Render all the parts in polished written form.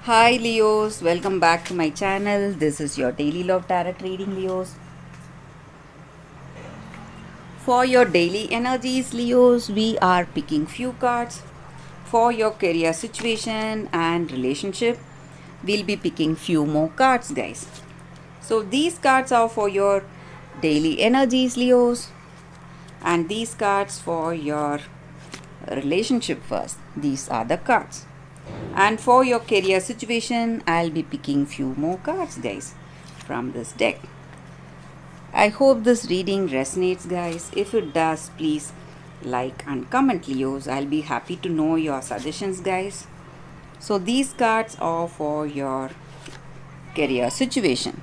Hi Leos, welcome back to my channel. This is your daily love tarot reading, Leos. For your daily energies, Leos, we are picking few cards. For your career situation and relationship, we'll be picking few more cards, guys. So these cards are for your daily energies, Leos, and these cards for your relationship first. These are the cards. And for your career situation, I'll be picking few more cards, guys, from this deck. I hope this reading resonates, guys. If it does, please like and comment, Leos. I'll be happy to know your suggestions, guys. So these cards are for your career situation.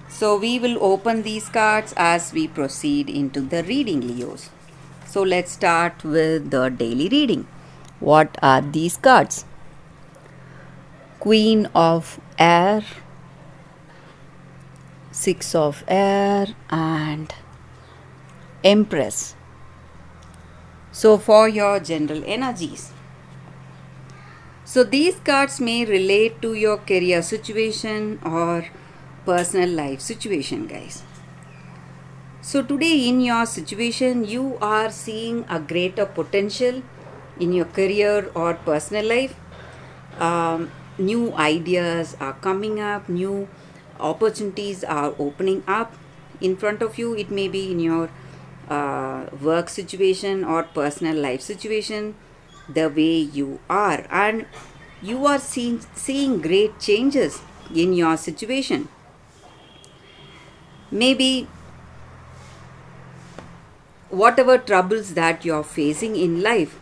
So we will open these cards as we proceed into the reading, Leos. So let's start with the daily reading. What are these cards? Queen of Air, Six of Air, and Empress. So for your general energies. So these cards may relate to your career situation or personal life situation, guys. So today in your situation, you are seeing a greater potential in your career or personal life. New ideas are coming up, new opportunities are opening up in front of you. It may be in your work situation or personal life situation, the way you are, and you are seeing great changes in your situation. Maybe whatever troubles that you're facing in life,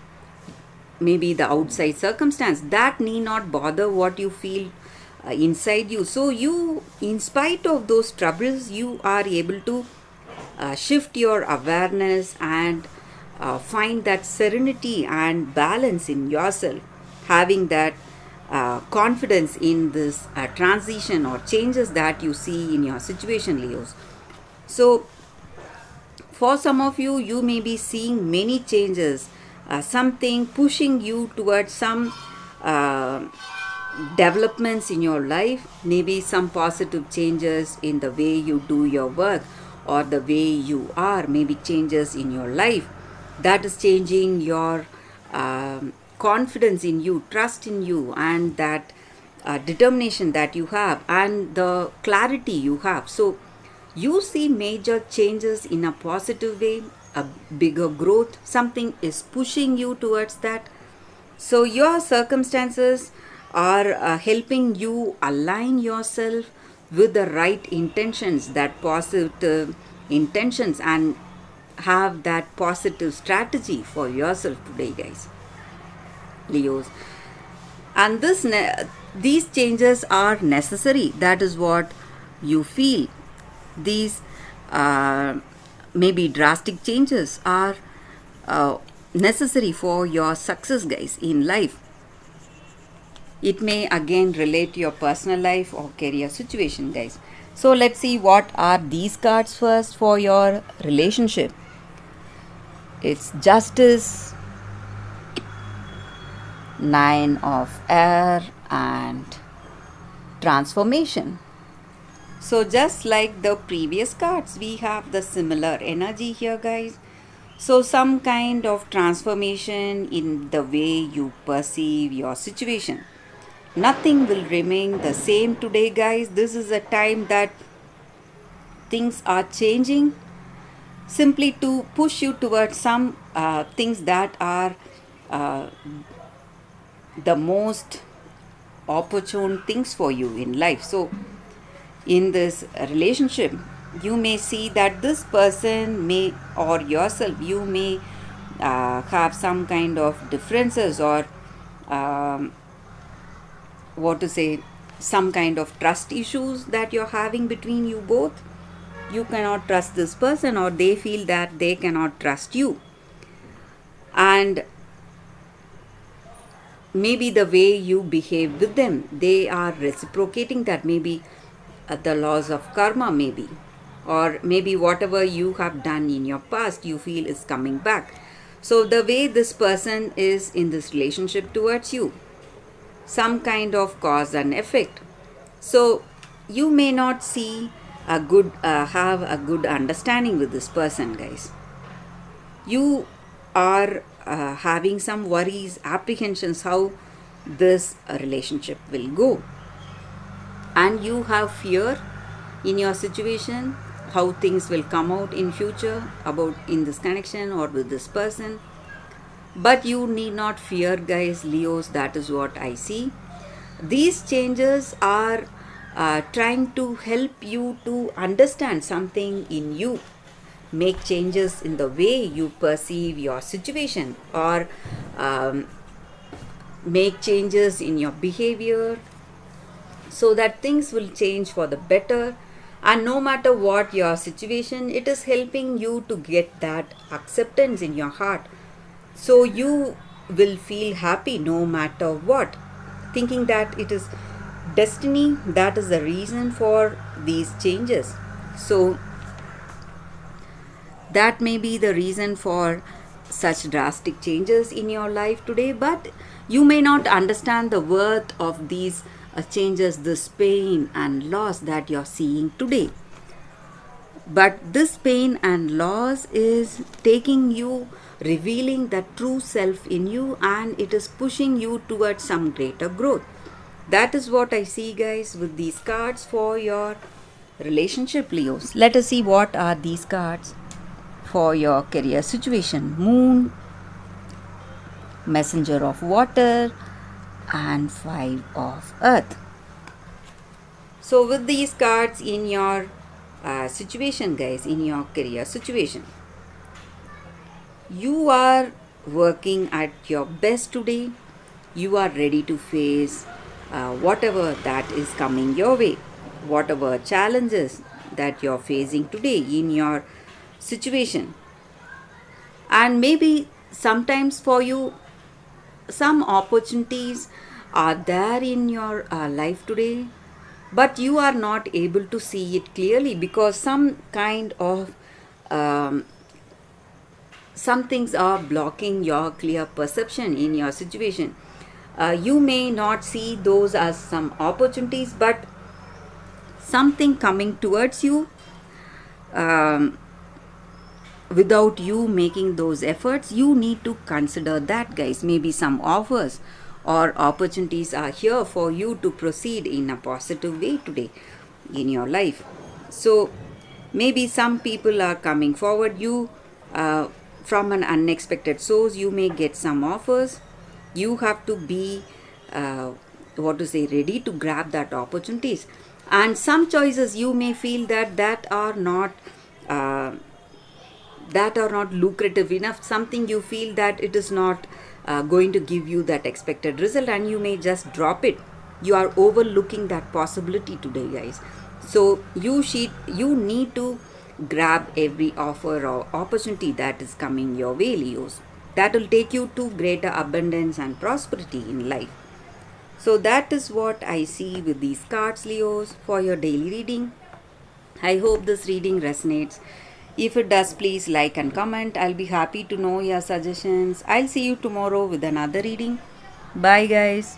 maybe the outside circumstance, that need not bother what you feel inside you. So you, in spite of those troubles, you are able to shift your awareness and find that serenity and balance in yourself, having that confidence in this transition or changes that you see in your situation, Leos. So for some of you, you may be seeing many changes, something pushing you towards some uh, developments in your life, maybe some positive changes in the way you do your work or the way you are, maybe changes in your life that is changing your confidence in you, trust in you, and that determination that you have and the clarity you have. So you see major changes in a positive way, a bigger growth, something is pushing you towards that. So your circumstances are helping you align yourself with the right intentions, that positive intentions, and have that positive strategy for yourself today, guys, Leos. And these changes are necessary. That is what you feel. These uh, maybe drastic changes are necessary for your success, guys, in life. It may again relate to your personal life or career situation, guys. So let's see what are these cards first for your relationship. It's Justice, Nine of Air, and Transformation. So just like the previous cards, we have the similar energy here, guys. So some kind of transformation in the way you perceive your situation. Nothing will remain the same today, guys. This is a time that things are changing simply to push you towards some things that are uh, the most opportune things for you in life. So in this relationship, you may see that this person may, or yourself, you may have some kind of differences or um, what to say, some kind of trust issues that you're having between you both. You cannot trust this person, or they feel that they cannot trust you. And maybe the way you behave with them, they are reciprocating that. Maybe the laws of karma, maybe, or maybe whatever you have done in your past, you feel is coming back. So the way this person is in this relationship towards you, some kind of cause and effect. So you may not see a good have a good understanding with this person, guys. You are having some worries, apprehensions how this relationship will go, and you have fear in your situation how things will come out in future about in this connection or with this person. But you need not fear, guys, Leos. That is what I see. These changes are trying to help you to understand something in you, make changes in the way you perceive your situation, or um, make changes in your behavior so that things will change for the better. And no matter what your situation, it is helping you to get that acceptance in your heart, so you will feel happy no matter what, thinking that it is destiny that is the reason for these changes. So that may be the reason for such drastic changes in your life today, but you may not understand the worth of these changes, this pain and loss that you're seeing today. But this pain and loss is taking you, revealing the true self in you, and it is pushing you towards some greater growth. That is what I see, guys, with these cards for your relationship, Leos. Let us see what are these cards for your career situation. Moon, Messenger of Water, and Five of Earth. So with these cards in your situation, guys, in your career situation, you are working at your best today. You are ready to face whatever that is coming your way, whatever challenges that you're facing today in your situation. And maybe sometimes for you, some opportunities are there in your life today, but you are not able to see it clearly because some kind of some things are blocking your clear perception in your situation. You may not see those as some opportunities, but something coming towards you without you making those efforts. You need to consider that, guys. Maybe some offers or opportunities are here for you to proceed in a positive way today in your life. So maybe some people are coming forward you from an unexpected source. You may get some offers. You have to be ready to grab that opportunities. And some choices you may feel that uh, are not lucrative enough. Something you feel that it is not going to give you that expected result, and you may just drop it. You are overlooking that possibility today, guys. So you need to grab every offer or opportunity that is coming your way, Leos. That will take you to greater abundance and prosperity in life. So that is what I see with these cards, Leos, for your daily reading. I hope this reading resonates. If it does, please like and comment. I'll be happy to know your suggestions. I'll see you tomorrow with another reading. Bye, guys.